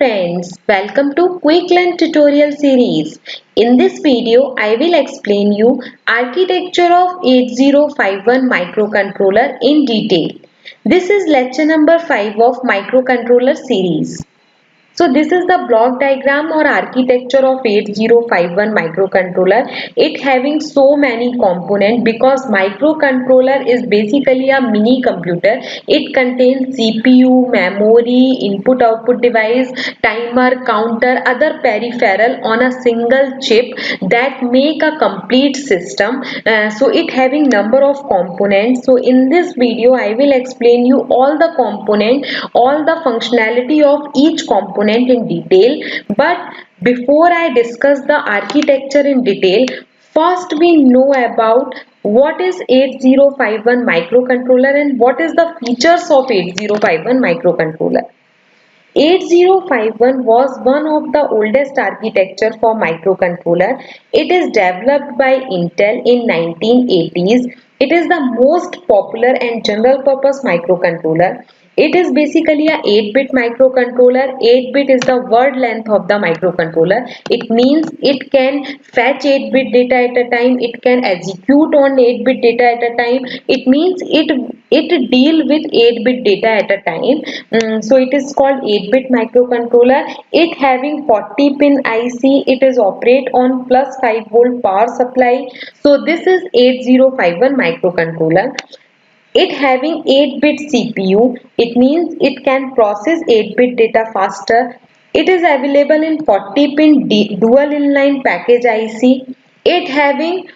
friends, welcome to Quick Learn tutorial series. In this video, I will explain you architecture of 8051 microcontroller in detail. This is lecture number 5 of microcontroller series. So this is the block diagram or architecture of 8051 microcontroller. It having so many components because microcontroller is basically a mini computer. It contains CPU, memory, input output device, timer, counter, other peripheral on a single chip that make a complete system. So it having number of components. So in this video I will explain you all the component, all the functionality of each component in detail. But before I discuss the architecture in detail, first we know about what is 8051 microcontroller and what is the features of 8051 microcontroller. 8051 was one of the oldest architecture for microcontroller. It is developed by Intel in 1980s. It is the most popular and general purpose microcontroller. It is basically a 8-bit microcontroller. 8-bit is the word length of the microcontroller. It means it can fetch 8-bit data at a time. It can execute on 8-bit data at a time. It means it deal with 8-bit data at a time. So it is called 8-bit microcontroller. It having 40 pin IC. It is operate on plus 5 volt power supply. So this is 8051 microcontroller. It having 8-bit CPU, it means it can process 8-bit data faster. It is available in 40-pin dual inline package IC. It having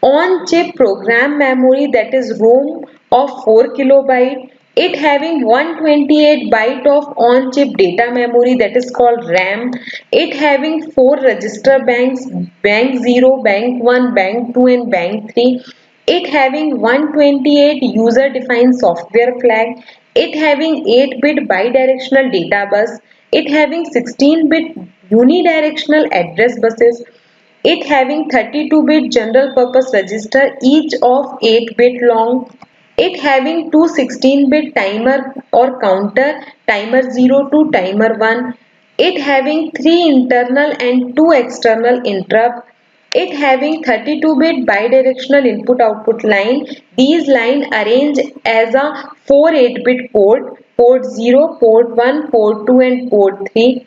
on-chip program memory, that is ROM of 4 kilobyte. It having 128 byte of on-chip data memory, that is called RAM. It having 4 register banks, bank 0, bank 1, bank 2 and bank 3. It having 128 user defined software flag. It having 8-bit bidirectional data bus. It having 16-bit unidirectional address buses. It having 32-bit general purpose register, each of 8-bit long. It having two 16-bit timer or counter, timer 0 to timer 1. It having 3 internal and 2 external interrupt. It having 32-bit bidirectional input output line. These line arrange as a 4 8-bit port, port 0, port 1, port 2 and port 3.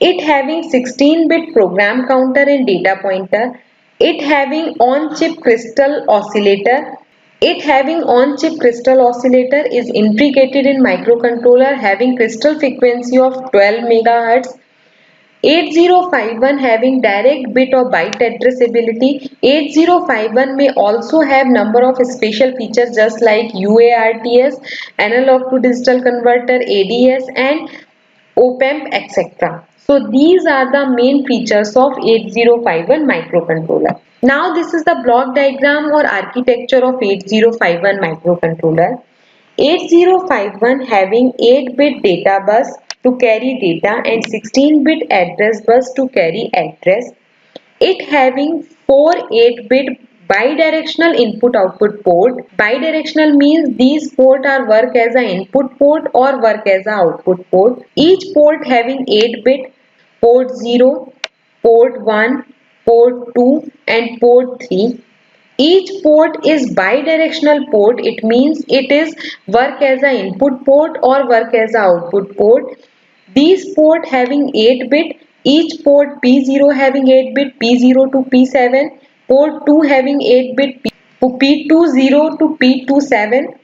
It having 16-bit program counter and data pointer. It having on-chip crystal oscillator. It having on-chip crystal oscillator is integrated in microcontroller having crystal frequency of 12 MHz. 8051 having direct bit or byte addressability. 8051 may also have number of special features just like UARTs, analog to digital converter, ADS and OPAMP, etc. So these are the main features of 8051 microcontroller. Now this is the block diagram or architecture of 8051 microcontroller. 8051 having 8-bit data bus to carry data and 16-bit address bus to carry address. It having 4 8-bit bidirectional input output port. Bidirectional means these port are work as an input port or work as an output port. Each port having 8-bit, port 0, port 1, port 2 and port 3. Each port is bidirectional port. It means it is work as an input port or work as an output port. These port having 8-bit, each port P0 having 8-bit, P0 to P7, port 2 having 8-bit, P20 to P27,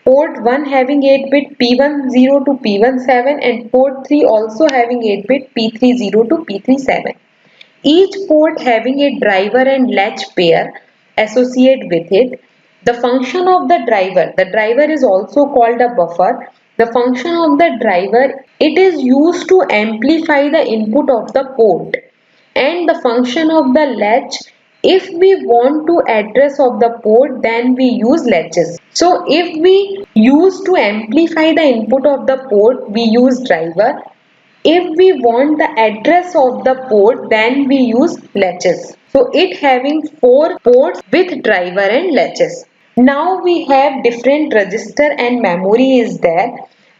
port 1 having 8-bit, P10 to P17 and port 3 also having 8-bit, P30 to P37. Each port having a driver and latch pair associated with it. The function of the driver is also called a buffer. The function of the driver, it is used to amplify the input of the port. And the function of the latch, if we want to address of the port, then we use latches. So if we use to amplify the input of the port, we use driver. If we want the address of the port, then we use latches. So it having 4 ports with driver and latches. Now we have different register and memory is there.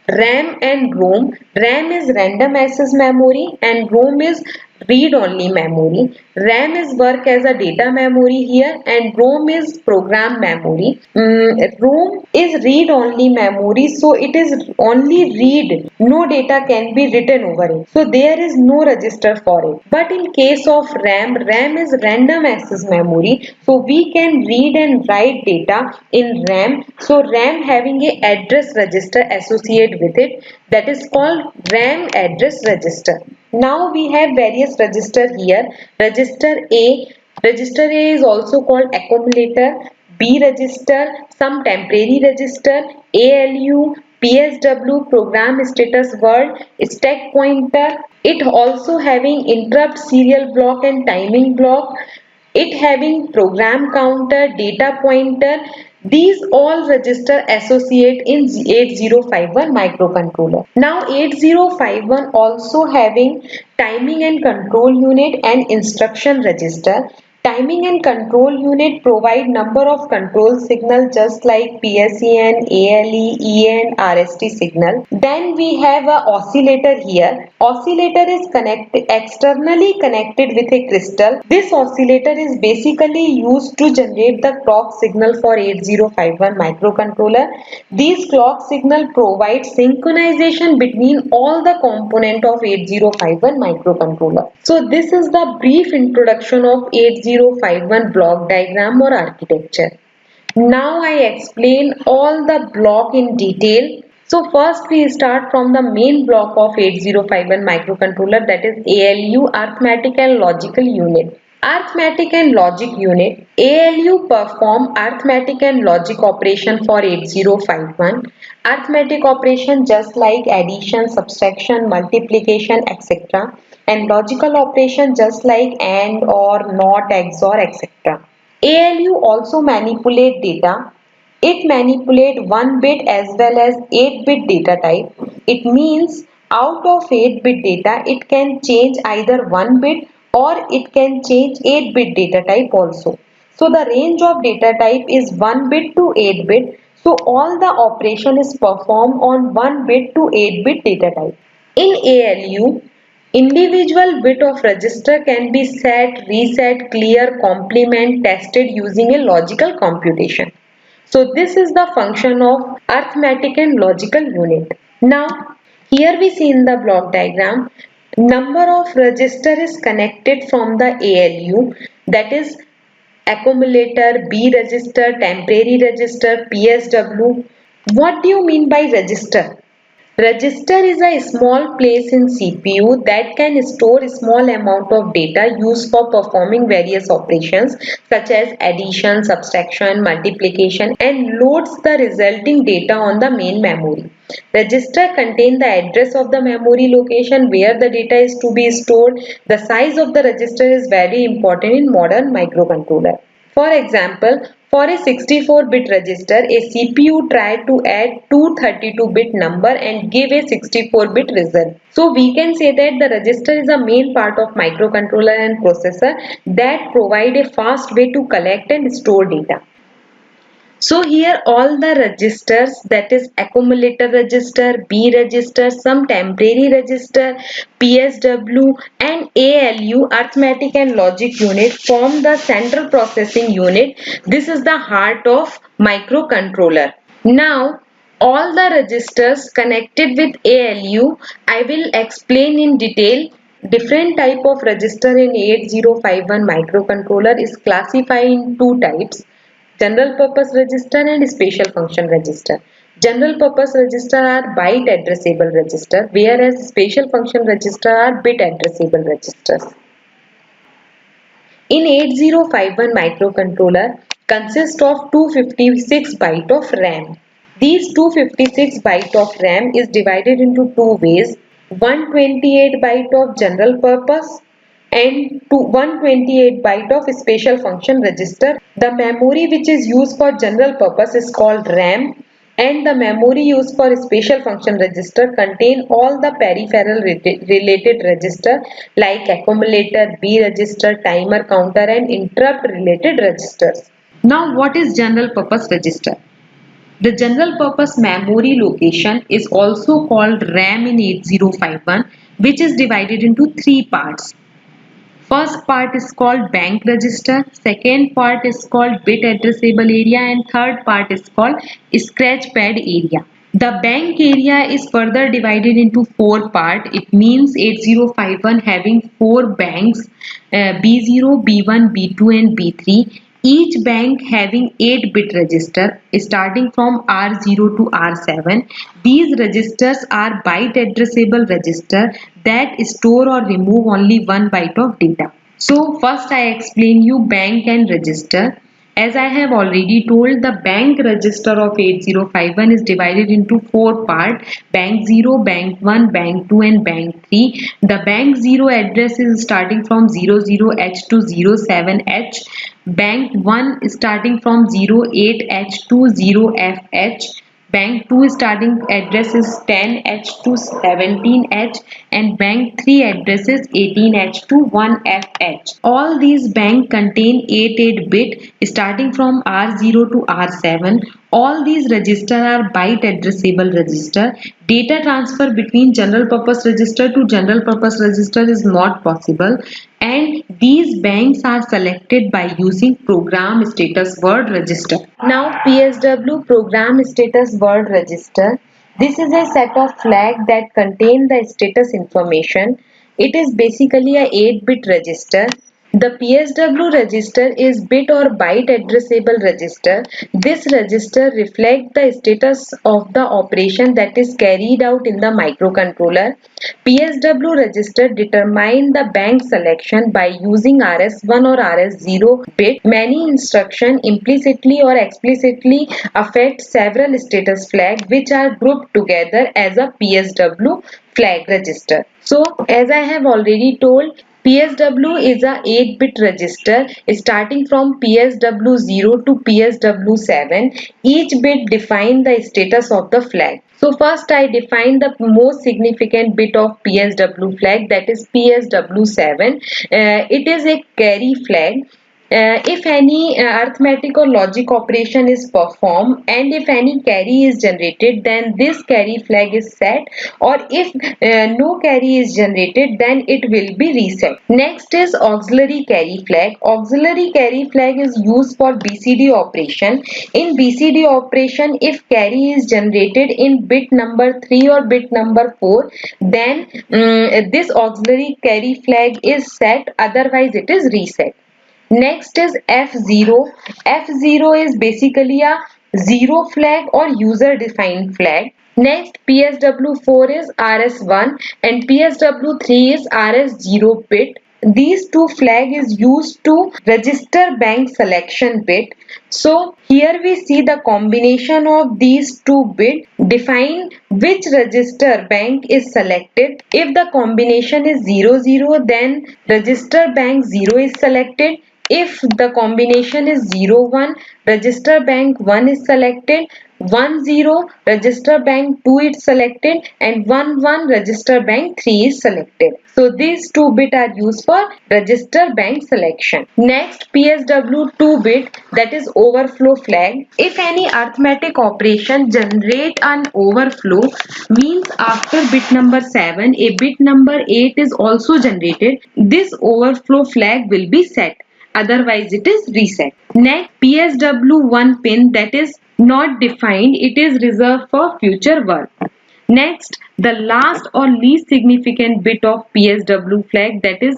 RAM and ROM. RAM is random access memory and ROM is read-only memory. RAM is work as a data memory here and ROM is program memory. ROM is read-only memory, so it is only read. No data can be written over it. So there is no register for it. But in case of RAM, RAM is random access memory. So we can read and write data in RAM. So RAM having a address register associated with it, that is called RAM address register. Now we have various register here. Register A is also called accumulator, B register, some temporary register, ALU, PSW, program status word, stack pointer. It also having interrupt serial block and timing block. It having program counter, data pointer. These all register associate in 8051 microcontroller. Now 8051 also having timing and control unit and instruction register. Timing and control unit provide number of control signal just like PSEN, ALE, EN, RST signal. Then we have a oscillator here. Oscillator is externally connected with a crystal. This oscillator is basically used to generate the clock signal for 8051 microcontroller. These clock signal provide synchronization between all the component of 8051 microcontroller. So this is the brief introduction of 8051 block diagram or architecture. Now I explain all the block in detail. So first we start from the main block of 8051 microcontroller, that is ALU, arithmetic and logical unit. Arithmetic and logic unit. ALU perform arithmetic and logic operation for 8051. Arithmetic operation just like addition, subtraction, multiplication, etc. And logical operation just like AND or NOT, XOR, etc. ALU also manipulate data. It manipulate 1 bit as well as 8-bit data type. It means out of 8-bit data, it can change either 1 bit or it can change 8-bit data type also. So the range of data type is 1 bit to 8 bit. So all the operation is performed on 1 bit to 8-bit data type. In ALU, individual bit of register can be set, reset, clear, complement, tested using a logical computation. So this is the function of arithmetic and logical unit. Now here we see in the block diagram, number of register is connected from the ALU, that is accumulator, B register, temporary register, PSW. What do you mean by register? Register is a small place in CPU that can store a small amount of data used for performing various operations such as addition, subtraction, multiplication, and loads the resulting data on the main memory. Register contain the address of the memory location where the data is to be stored. The size of the register is very important in modern microcontroller. For example, for a 64-bit register, a CPU tried to add two 32-bit number and give a 64-bit result. So we can say that the register is a main part of microcontroller and processor that provide a fast way to collect and store data. So here all the registers, that is accumulator register, B register, some temporary register, PSW and ALU, arithmetic and logic unit, form the central processing unit. This is the heart of microcontroller. Now all the registers connected with ALU, I will explain in detail. Different type of register in 8051 microcontroller is classified in two types: general purpose register and special function register. General purpose register are byte addressable register, whereas special function register are bit addressable registers. In 8051 microcontroller consists of 256 byte of RAM. These 256 byte of RAM is divided into two ways: 128 byte of general purpose and 128 byte of special function register. The memory which is used for general purpose is called RAM, and the memory used for special function register contain all the peripheral related register like accumulator, B register, timer counter and interrupt related registers. Now what is general purpose register? The general purpose memory location is also called RAM in 8051, which is divided into three parts. First part is called bank register, second part is called bit addressable area, and third part is called scratch pad area. The bank area is further divided into four parts. It means 8051 having four banks, B0, B1, B2 and B3. Each bank having 8-bit register starting from R0 to R7. These registers are byte addressable register that store or remove only 1 byte of data. So first I explain you bank and register. As I have already told, the bank register of 8051 is divided into four parts: bank 0, bank 1, bank 2 and bank 3. The bank 0 address is starting from 00H to 07H. Bank 1 is starting from 08H to 0FH. Bank 2 starting address is 10H to 17H and bank 3 address is 18H to 1FH. All these banks contain 8-bit starting from R0 to R7. All these registers are byte addressable register. Data transfer between general purpose register to general purpose register is not possible, and these banks are selected by using program status word register. Now PSW, program status word register. This is a set of flags that contain the status information. It is basically a 8-bit register. The PSW register is bit or byte addressable register. This register reflects the status of the operation that is carried out in the microcontroller. PSW register determine the bank selection by using RS1 or RS0 bit. Many instructions implicitly or explicitly affect several status flags which are grouped together as a PSW flag register. So as I have already told, PSW is a 8-bit register starting from PSW0 to PSW7. Each bit defines the status of the flag. So first I define the most significant bit of PSW flag, that is PSW7. It is a carry flag. If any arithmetic or logic operation is performed and if any carry is generated, then this carry flag is set, or if no carry is generated, then it will be reset. Next is auxiliary carry flag. Auxiliary carry flag is used for BCD operation. In BCD operation, if carry is generated in bit number 3 or bit number 4, then this auxiliary carry flag is set, otherwise it is reset. Next is F0. F0 is basically a zero flag or user defined flag. Next, PSW4 is RS1 and PSW3 is RS0 bit. These two flag is used to register bank selection bit. So here we see the combination of these two bits define which register bank is selected. If the combination is 00, then register bank 0 is selected. If the combination is 01, register bank 1 is selected. 10, register bank 2 is selected, and 11, register bank 3 is selected. So these two bits are used for register bank selection. Next, PSW 2 bit, that is overflow flag. If any arithmetic operation generate an overflow, means after bit number 7 a bit number 8 is also generated, this overflow flag will be set, otherwise it is reset. Next, PSW1 pin, that is not defined, it is reserved for future work. Next, the last or least significant bit of PSW flag, that is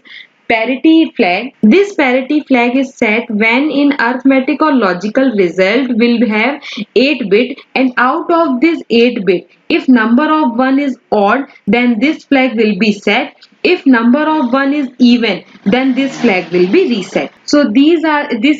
parity flag. This parity flag is set when in arithmetic or logical result will have 8 bit, and out of this 8 bit, if number of 1 is odd, then this flag will be set. If number of 1 is even, then this flag will be reset. So this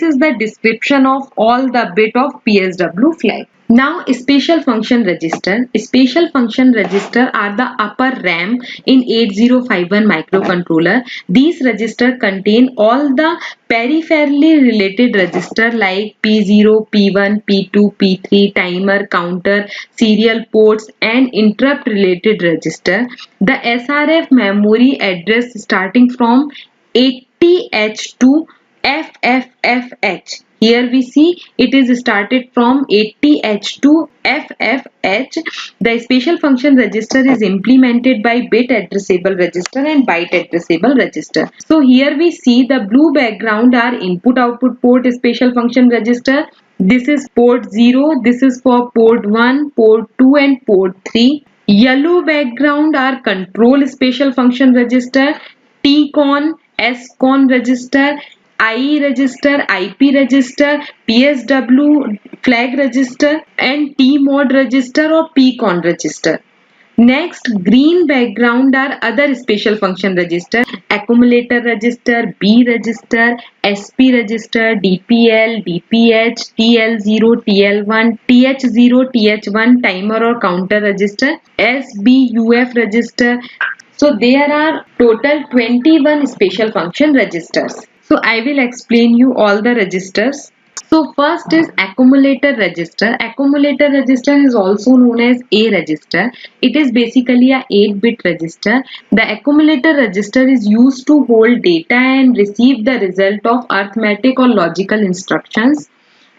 is the description of all the bit of PSW flag. Now special function register. Special function register are the upper RAM in 8051 microcontroller. These register contain all the peripherally related register like P0, P1, P2, P3, timer, counter, serial ports and interrupt related register. The SRF memory address starting from 80H to FF FH. Here we see it is started from 80H to FFH. The special function register is implemented by bit addressable register and byte addressable register. So here we see the blue background are input output port special function register. This is port 0, this is for port 1, port 2 and port 3. Yellow background are control special function register, TCON, SCON register, IE register, IP register, PSW flag register and TMOD register or PCON register. Next, green background are other special function register, accumulator register, B register, SP register, DPL, DPH, TL0, TL1, TH0, TH1 timer or counter register, SBUF register. So there are total 21 special function registers. So I will explain you all the registers. So first is accumulator register. Accumulator register is also known as A register. It is basically a 8-bit register. The accumulator register is used to hold data and receive the result of arithmetic or logical instructions.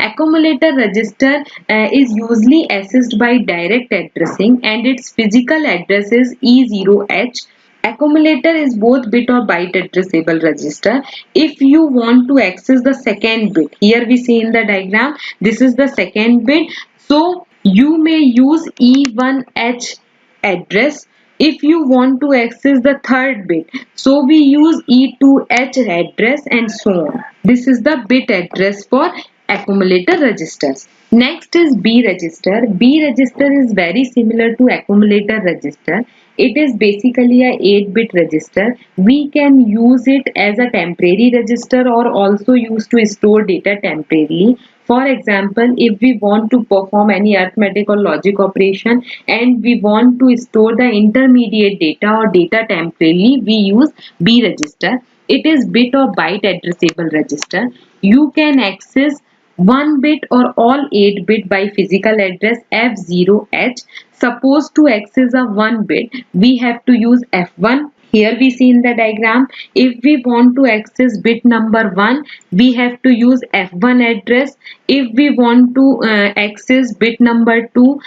Accumulator register is usually accessed by direct addressing and its physical address is E0H. Accumulator is both bit or byte addressable register. If you want to access the second bit, here we see in the diagram, this is the second bit. So you may use E1H address. If you want to access the third bit, so we use E2H address and so on. This is the bit address for accumulator registers. Next is B register. B register is very similar to accumulator register. It is basically a 8-bit register. We can use it as a temporary register or also used to store data temporarily. For example, if we want to perform any arithmetic or logic operation and we want to store the intermediate data or data temporarily, we use B register. It is bit or byte addressable register. You can access 1 bit or all 8 bit by physical address F0H. Suppose to access a 1 bit, we have to use F1. Here we see in the diagram, if we want to access bit number 1, we have to use F1 address. If we want to access bit number 2,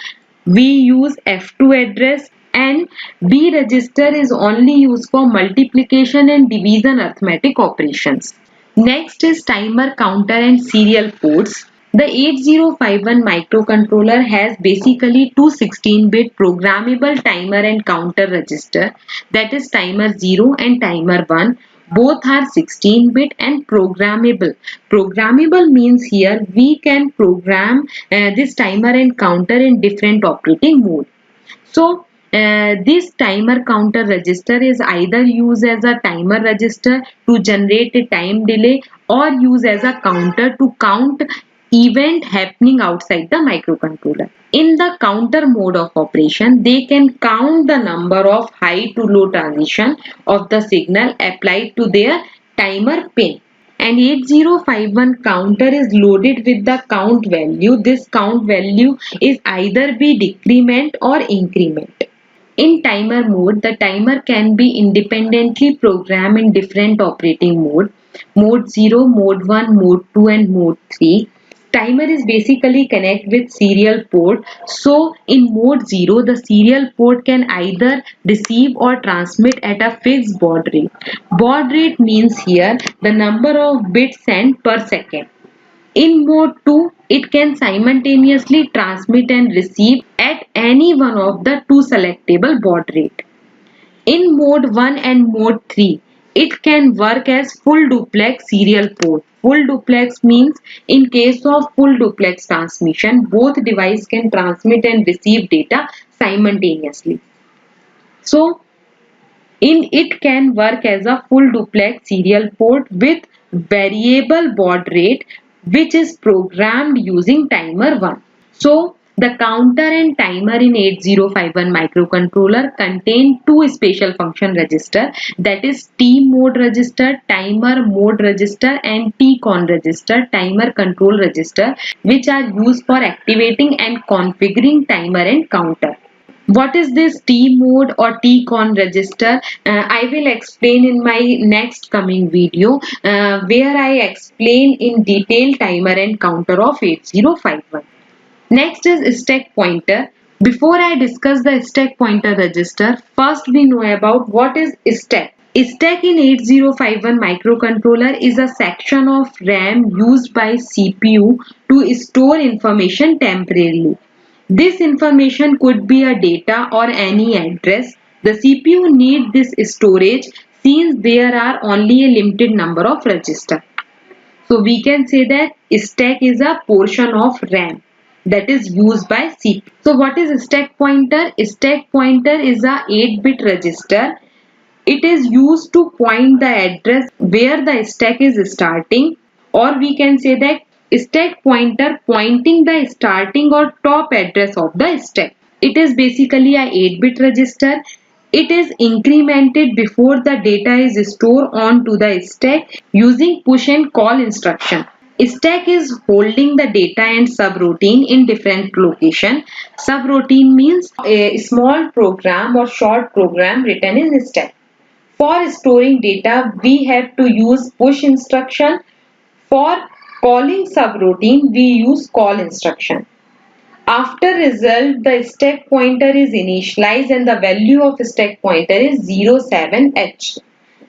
we use F2 address. And B register is only used for multiplication and division arithmetic operations. Next is timer, counter and serial ports. The 8051 microcontroller has basically two 16-bit programmable timer and counter register, that is timer 0 and timer 1. Both are 16-bit and programmable. Programmable means here we can program this timer and counter in different operating mode. So this timer counter register is either used as a timer register to generate a time delay or used as a counter to count event happening outside the microcontroller. In the counter mode of operation, they can count the number of high to low transition of the signal applied to their timer pin. An 8051 counter is loaded with the count value. This count value is either be decrement or increment. In timer mode, the timer can be independently programmed in different operating mode. Mode 0, mode 1, mode 2 and mode 3. Timer is basically connect with serial port. So in mode 0, the serial port can either receive or transmit at a fixed baud rate. Baud rate means here the number of bits sent per second. In mode 2, it can simultaneously transmit and receive at any one of the two selectable baud rate. In mode 1 and mode 3, it can work as full duplex serial port. Full duplex means in case of full duplex transmission, both devices can transmit and receive data simultaneously. So, it can work as a full duplex serial port with variable baud rate which is programmed using timer 1. So the counter and timer in 8051 microcontroller contain two special function register, that is T mode register, timer mode register and TCON register, timer control register, which are used for activating and configuring timer and counter. What is this T mode or T-con register? I will explain in my next coming video where I explain in detail timer and counter of 8051. Next is stack pointer. Before I discuss the stack pointer register, first we know about what is stack. Stack in 8051 microcontroller is a section of RAM used by CPU to store information temporarily. This information could be a data or any address. The CPU needs this storage since there are only a limited number of registers. So we can say that stack is a portion of RAM that is used by CPU. So what is stack pointer? Stack pointer is a 8-bit register. It is used to point the address where the stack is starting, or we can say that stack pointer pointing the starting or top address of the stack. It is basically a 8-bit register. It is incremented before the data is stored onto the stack using push and call instruction. Stack is holding the data and subroutine in different location. Subroutine means a small program or short program written in stack. For storing data, we have to use push instruction. For calling subroutine, we use call instruction. After result, the stack pointer is initialized and the value of stack pointer is 07H.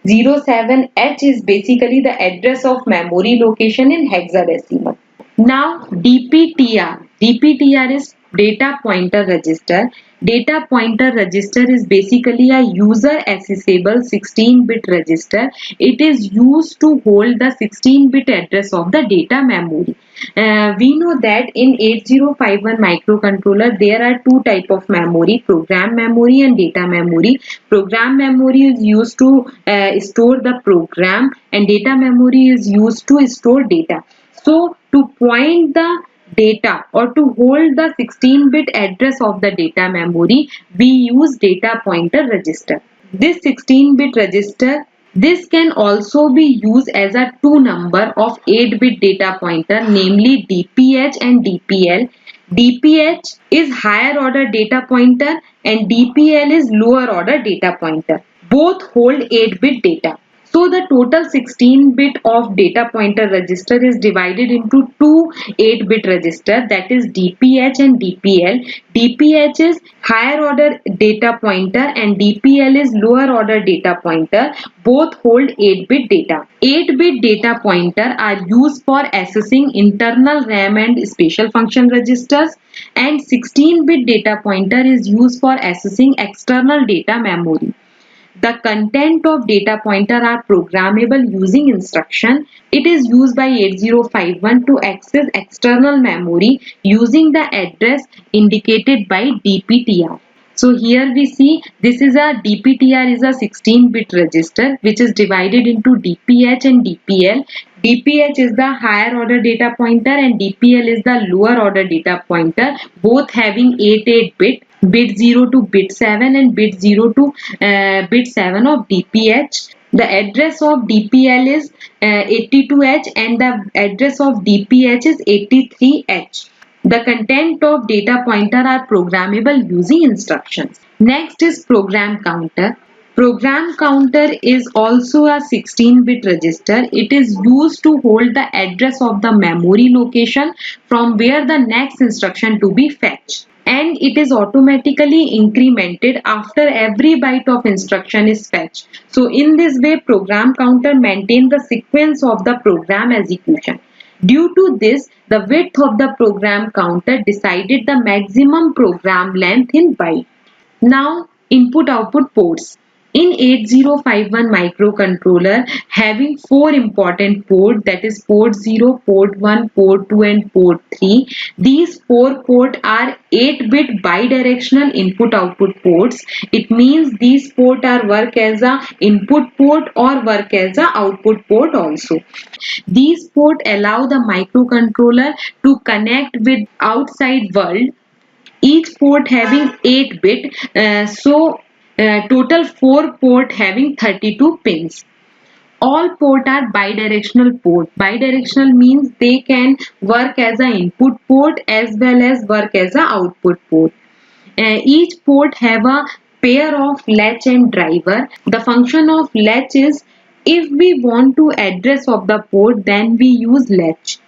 07H is basically the address of memory location in hexadecimal. Now DPTR. DPTR is data pointer register. Data pointer register is basically a user accessible 16-bit register. It is used to hold the 16-bit address of the data memory. We know that in 8051 microcontroller there are two type of memory, program memory and data memory. Program memory is used to store the program and data memory is used to store data. So to point the data or to hold the 16-bit address of the data memory, we use data pointer register. This 16-bit register, this can also be used as a two number of 8-bit data pointer, namely DPH and DPL. DPH is higher order data pointer and DPL is lower order data pointer. Both hold 8-bit data. So the total 16-bit of data pointer register is divided into two 8-bit register, that is DPH and DPL. DPH is higher order data pointer and DPL is lower order data pointer. Both hold 8-bit data. 8-bit data pointer are used for accessing internal RAM and special function registers, and 16-bit data pointer is used for accessing external data memory. The content of data pointer are programmable using instruction. It is used by 8051 to access external memory using the address indicated by DPTR. So here we see this is a DPTR is a 16-bit register which is divided into DPH and DPL. DPH is the higher order data pointer and DPL is the lower order data pointer, both having 88-bit. Bit 0 to bit 7 and bit 0 to bit 7 of DPH. The address of DPL is 82H and the address of DPH is 83H. The content of data pointer are programmable using instructions. Next is program counter. Program counter is also a 16-bit register. It is used to hold the address of the memory location from where the next instruction to be fetched, and it is automatically incremented after every byte of instruction is fetched. So in this way, program counter maintains the sequence of the program execution. Due to this, the width of the program counter decided the maximum program length in byte. Now input-output ports. In 8051 microcontroller having four important ports, that is port 0, port 1, port 2 and port 3. These four ports are 8-bit bidirectional input-output ports. It means these ports are work as a input port or work as a output port also. These ports allow the microcontroller to connect with outside world, each port having 8-bit, total 4 port having 32 pins. All port are bidirectional port. Bidirectional means they can work as an input port as well as work as an output port. Each port have a pair of latch and driver. The function of latch is, if we want to address of the port, then we use latch.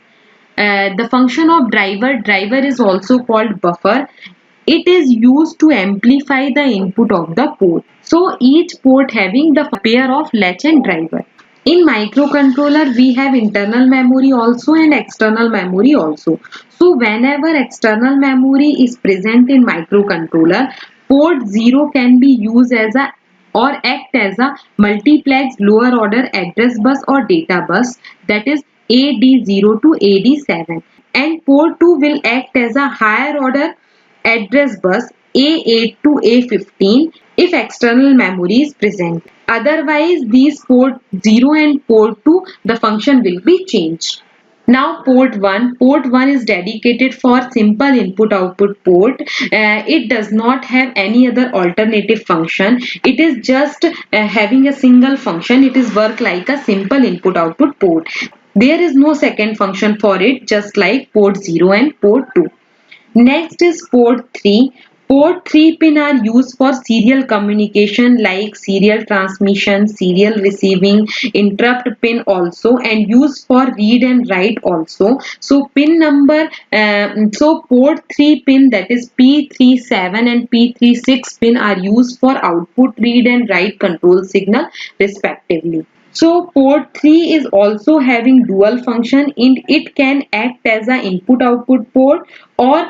The function of driver is also called buffer. It is used to amplify the input of the port. So each port having the pair of latch and driver. In microcontroller, we have internal memory also and external memory also. So whenever external memory is present in microcontroller, port 0 can be used as a or act as a multiplex lower order address bus or data bus, that is AD0 to AD7, and port 2 will act as a higher order address bus A8 to A15 if external memory is present. Otherwise, these port 0 and port 2, the function will be changed. Now port 1 is dedicated for simple input output port. It does not have any other alternative function. It is just having a single function. It is work like a simple input output port. There is no second function for it, just like port 0 and port 2. Next is port 3. Port 3 pin are used for serial communication like serial transmission, serial receiving, interrupt pin also, and used for read and write also. So pin number, so port 3 pin, that is P37 and P36 pin, are used for output read and write control signal respectively. So port 3 is also having dual function. It can act as an input output port, or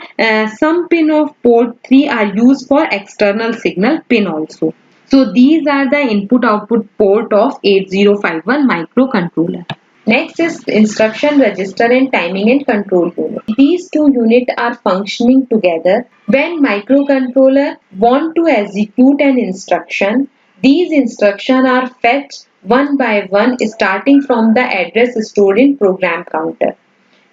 some pin of port 3 are used for external signal pin also. So these are the input output port of 8051 microcontroller. Next is instruction register and timing and control unit. These two units are functioning together. When microcontroller want to execute an instruction, these instructions are fetched one by one starting from the address stored in program counter.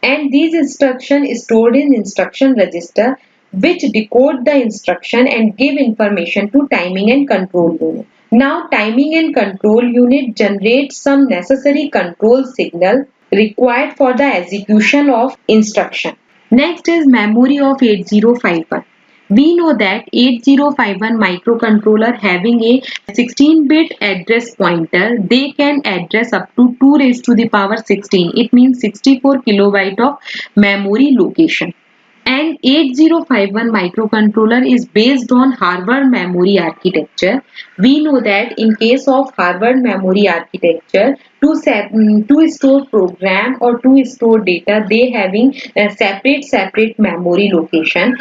And these instructions stored in instruction register, which decode the instruction and give information to timing and control unit. Now timing and control unit generates some necessary control signal required for the execution of instruction. Next is memory of 8051. We know that 8051 microcontroller having a 16-bit address pointer, they can address up to 2 raised to the power 16. It means 64 kilobyte of memory location. And 8051 microcontroller is based on Harvard memory architecture. We know that in case of Harvard memory architecture, to store program or to store data, they having separate memory location.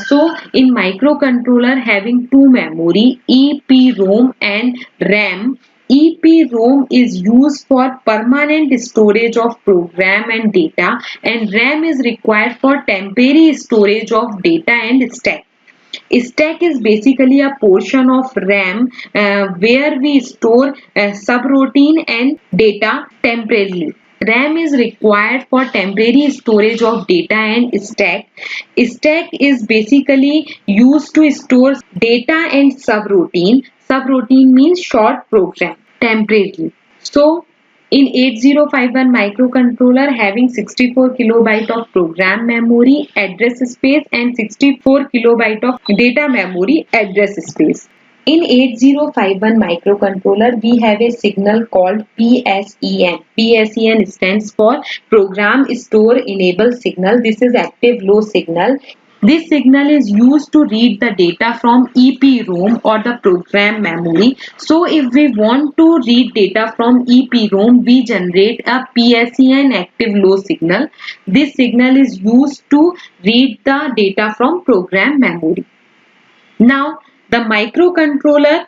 So in microcontroller having two memory, EPROM and RAM. EPROM is used for permanent storage of program and data, and RAM is required for temporary storage of data and stack. Stack is basically a portion of RAM where we store subroutine and data temporarily. RAM is required for temporary storage of data and stack. Stack is basically used to store data and subroutine. Subroutine means short program temporarily. So in 8051 microcontroller having 64 kilobyte of program memory address space and 64 kilobyte of data memory address space. In 8051 microcontroller, we have a signal called PSEN. PSEN stands for Program Store Enable Signal. This is active low signal. This signal is used to read the data from EPROM or the program memory. So if we want to read data from EPROM, we generate a PSEN active low signal. This signal is used to read the data from program memory. Now, the microcontroller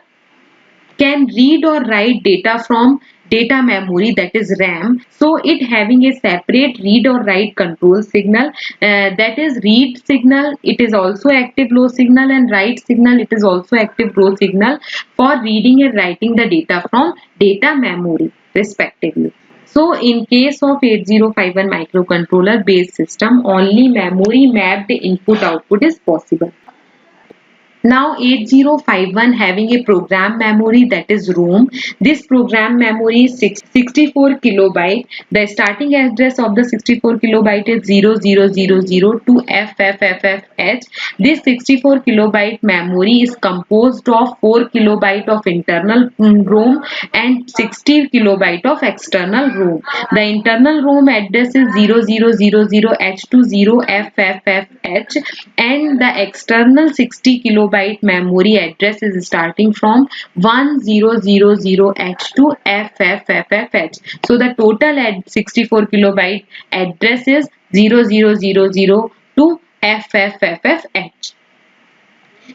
can read or write data from data memory, that is RAM. So it having a separate read or write control signal, that is read signal. It is also active low signal, and write signal, it is also active low signal for reading and writing the data from data memory respectively. So in case of 8051 microcontroller based system, only memory mapped input output is possible. Now 8051 having a program memory, that is ROM. This program memory is 64 kilobyte. The starting address of the 64 kilobyte is 0000 to FFFFH. This 64 kilobyte memory is composed of 4 kilobyte of internal ROM and 60 kilobyte of external ROM. The internal ROM address is 0000H20FFFH, and the external 60 kilobyte memory address is starting from 1000H2FFFH. So the total at 64 kilobyte address is 0000 to FFFFH.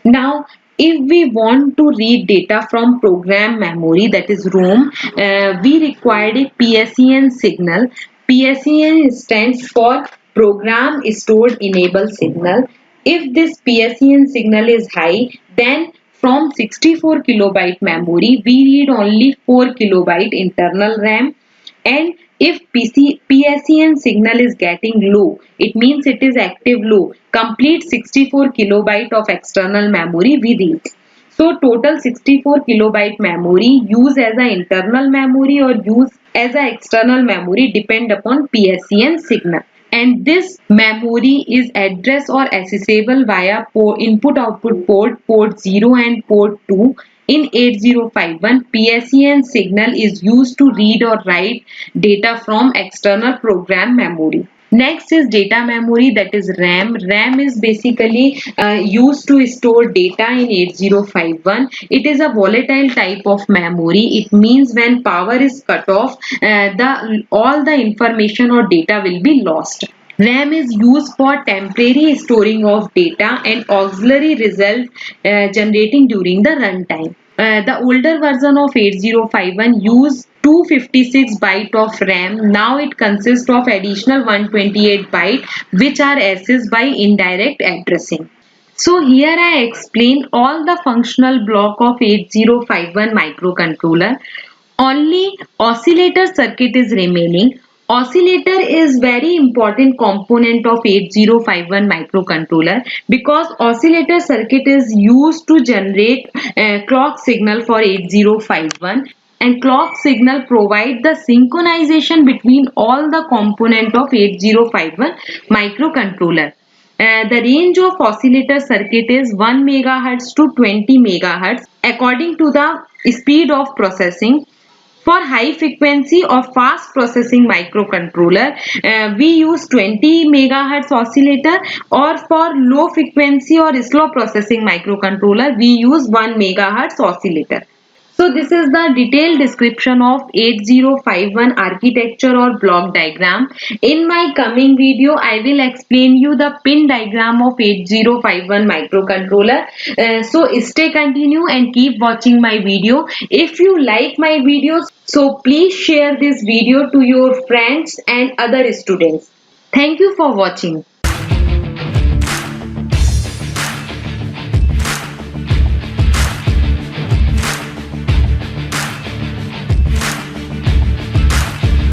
Now, if we want to read data from program memory, that is ROM, we required a PSEN signal. PSEN stands for Program Stored Enable Signal. If this PSEN signal is high, then from 64 kilobyte memory, we read only 4 kilobyte internal RAM, and if PSEN signal is getting low, it means it is active low, complete 64 kilobyte of external memory we read. So total 64 kilobyte memory use as an internal memory or use as an external memory depend upon PSEN signal. And this memory is address or accessible via input output port 0 and port 2. In 8051, PSEN signal is used to read or write data from external program memory. Next is data memory, that is RAM. RAM is basically used to store data in 8051. It is a volatile type of memory. It means when power is cut off, all the information or data will be lost. RAM is used for temporary storing of data and auxiliary result generating during the runtime. The older version of 8051 used 256 byte of RAM. Now it consists of additional 128 byte, which are accessed by indirect addressing. So here I explain all the functional block of 8051 microcontroller. Only oscillator circuit is remaining. Oscillator is very important component of 8051 microcontroller because oscillator circuit is used to generate clock signal for 8051, and clock signal provide the synchronization between all the component of 8051 microcontroller. The range of oscillator circuit is 1 megahertz to 20 megahertz according to the speed of processing. For high frequency or fast processing microcontroller, we use 20 megahertz oscillator, or for low frequency or slow processing microcontroller, we use 1 megahertz oscillator. So this is the detailed description of 8051 architecture or block diagram. In my coming video, I will explain you the pin diagram of 8051 microcontroller. So stay continue and keep watching my video. If you like my videos, so please share this video to your friends and other students. Thank you for watching.